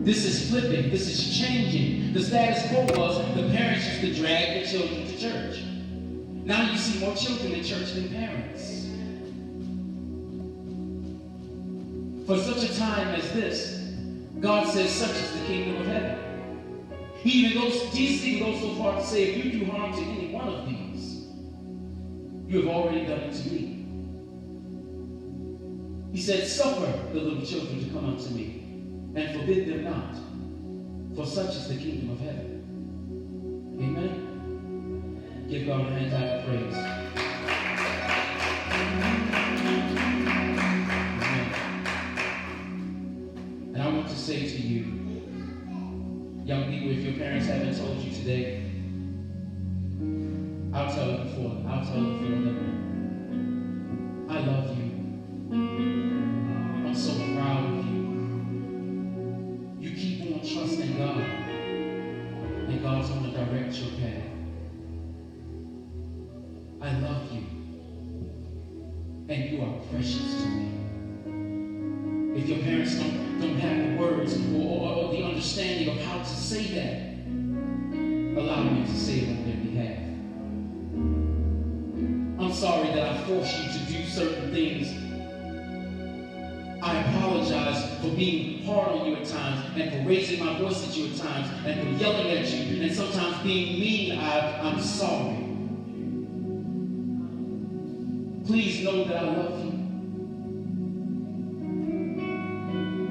This is flipping. This is changing. The status quo was the parents used to drag the children to church. Now you see more children in church than parents. For such a time as this, God says, such is the kingdom of heaven. Jesus even goes so far to say, if you do harm to any one of these, you have already done it to me. He said, suffer the little children to come unto me, and forbid them not, for such is the kingdom of heaven. Amen. Give God a hand clap of praise. Amen. And I want to say to you, young people, if your parents haven't told you today, I'll tell them for them. I love you. I'm so proud of you. You keep on trusting God, and God's going to direct your path. I love you, and you are precious to me. If your parents don't have the words or the understanding of how to say that, allow me to say it on their behalf. I'm sorry that I forced you to do certain things. I apologize for being hard on you at times, and for raising my voice at you at times, and for yelling at you, and sometimes being mean. I'm sorry. Please know that I love you.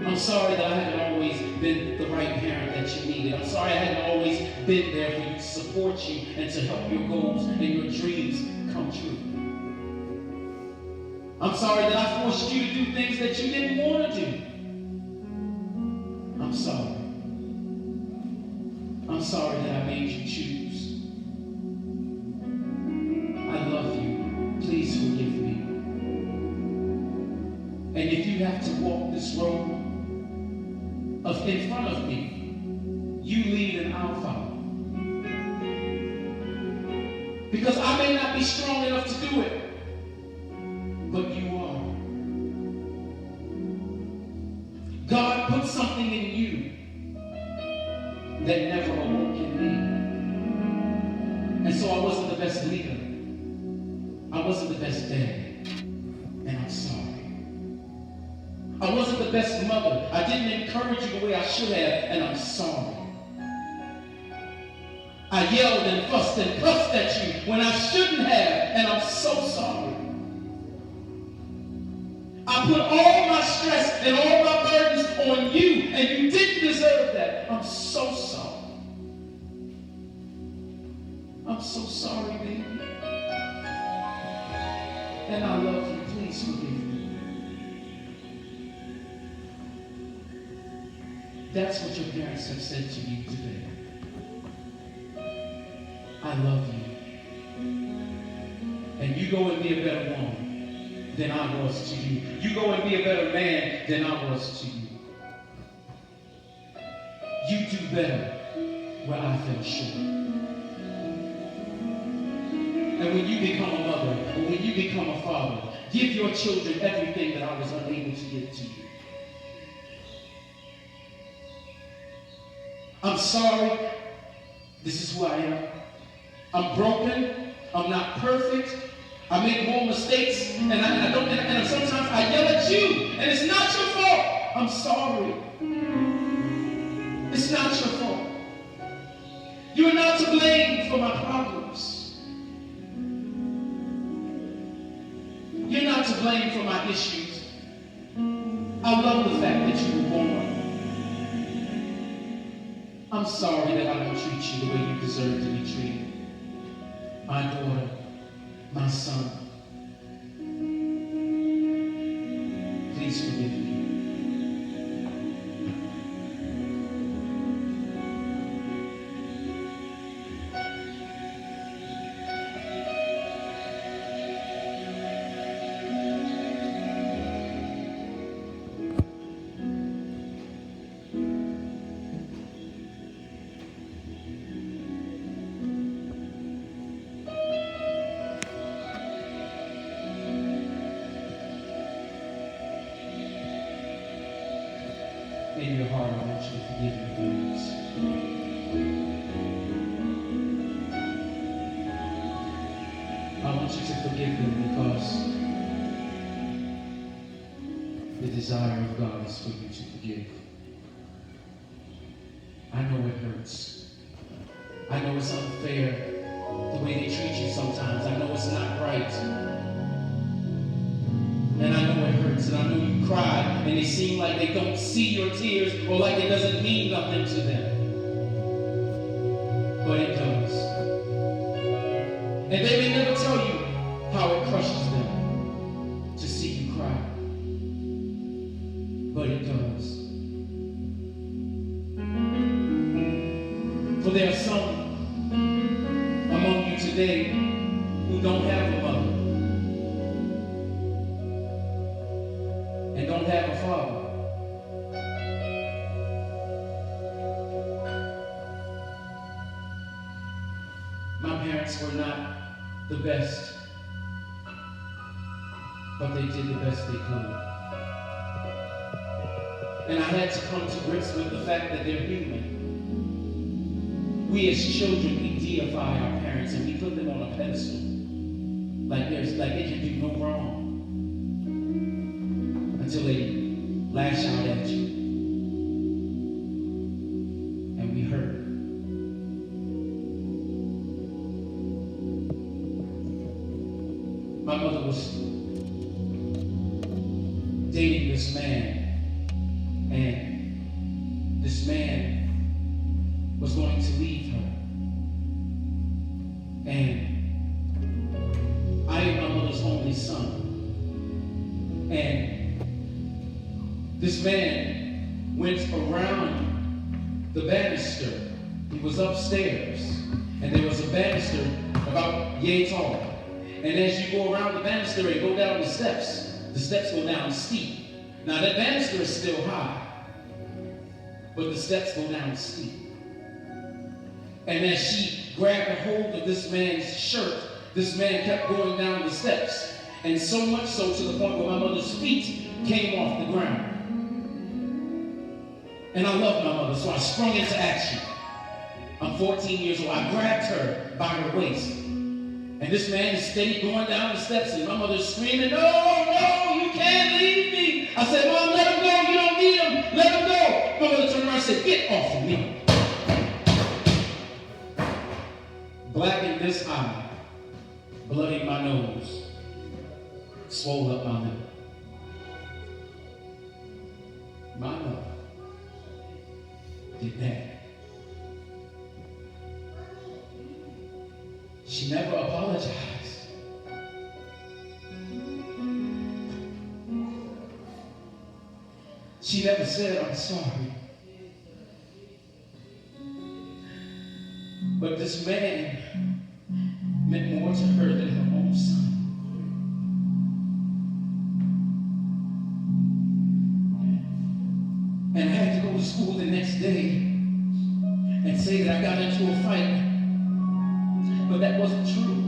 I'm sorry that I haven't always been the right parent that you needed. I'm sorry I haven't always been there for you to support you and to help your goals and your dreams come true. I'm sorry that I forced you to do things that you didn't want to do. I'm sorry. I'm sorry that I made you choose. I love you. Please forgive me. And if you have to walk this road in front of me, you lead and I'll follow. Because I may not be strong enough to do it, but you are. God put something in you that never awoke in me. And so I wasn't the best leader. I wasn't the best dad. And I'm sorry. I wasn't the best mother. I didn't encourage you the way I should have, and I'm sorry. I yelled and fussed and cussed at you when I shouldn't have, and I'm so sorry. I put all my stress and all my burdens on you, and you didn't deserve that. I'm so sorry. I'm so sorry, baby. And I love you. Please forgive me. That's what your parents have said to you today. I love you. And you go and be a better woman than I was to you. You go and be a better man than I was to you. You do better where I fell short. And when you become a mother, or when you become a father, give your children everything that I was unable to give to you. I'm sorry. This is who I am. I'm broken. I'm not perfect. I make more mistakes, and sometimes I yell at you, and it's not your fault. I'm sorry. It's not your fault. You're not to blame for my problems. You're not to blame for my issues. I love the fact that you were born. I'm sorry that I don't treat you the way you deserve to be treated. My daughter, my son, please forgive me. in your heart, I want you to forgive your parents. I want you to forgive them because the desire of God is for you to forgive. I know it hurts. I know it's unfair the way they treat you sometimes. I know it's not right. And I know it hurts. And I know you cry and they seem like they don't see your tears or like it doesn't mean nothing to them. But it does. And they may never tell you how it crushes them to see you cry. But it does. For there are some among you today who don't have a mother and don't have a father. My parents were not the best, but they did the best they could. And I had to come to grips with the fact that they're human. We as children, we deify our parents and we put them on a pedestal. Like they can do no wrong. Until they lash out at you. And we hurt. My mother was dating this man. And this man was going to leave her. And I am my mother's only son. And this man went around the banister. He was upstairs. And there was a banister about yay tall. And as you go around the banister and go down the steps go down steep. Now that banister is still high, but the steps go down steep. And as she grabbed a hold of this man's shirt, this man kept going down the steps. And so much so to the point where my mother's feet came off the ground. And I loved my mother, so I sprung into action. I'm 14 years old. I grabbed her by her waist. And this man is steady going down the steps, and my mother's screaming, "No, no, you can't leave me." I said, "Mom, let him go. You don't need him. Let him go." My mother turned around and said, "Get off of me." Blackened this eye, bloodied my nose, swole up my lip. My mother did that. She never apologized. She never said, "I'm sorry." But this man meant more to her than her own son. And I had to go to school the next day and say that I got into a fight. But that wasn't true.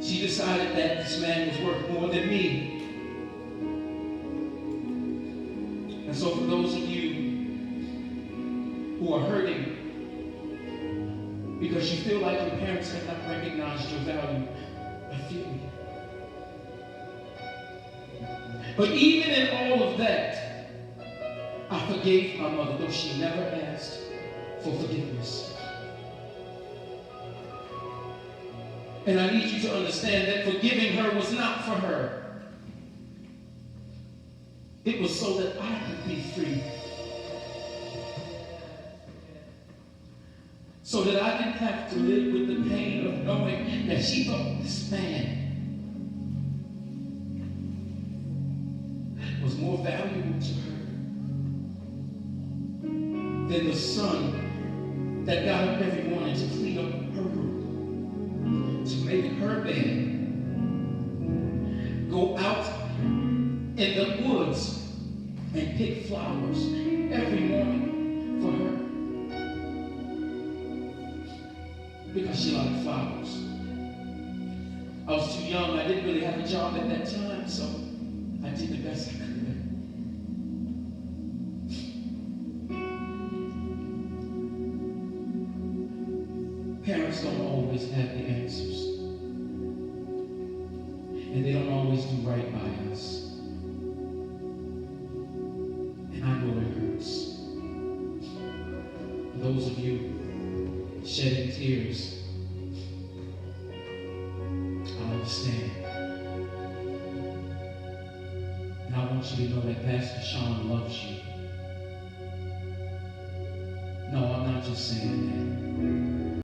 She decided that this man was worth more than me. And so for those of you who are hurting because you feel like your parents have not recognized your value, I feel you. But even in all of that, I forgave my mother, though she never asked for forgiveness. And I need you to understand that forgiving her was not for her. It was so that I could be free. So that I didn't have to live with the pain of knowing that she thought this man was more valuable to her than the son that got up every morning to clean up her room, to make her bed, go out in the woods and pick flowers every morning for her. because she liked flowers. I was too young. I didn't really have a job at that time, so I did the best I could. Parents don't always have the answers. And they don't always do right by us. And I know it hurts. For those of you shedding tears, I understand. And I want you to know that Pastor Shon loves you. No, I'm not just saying that.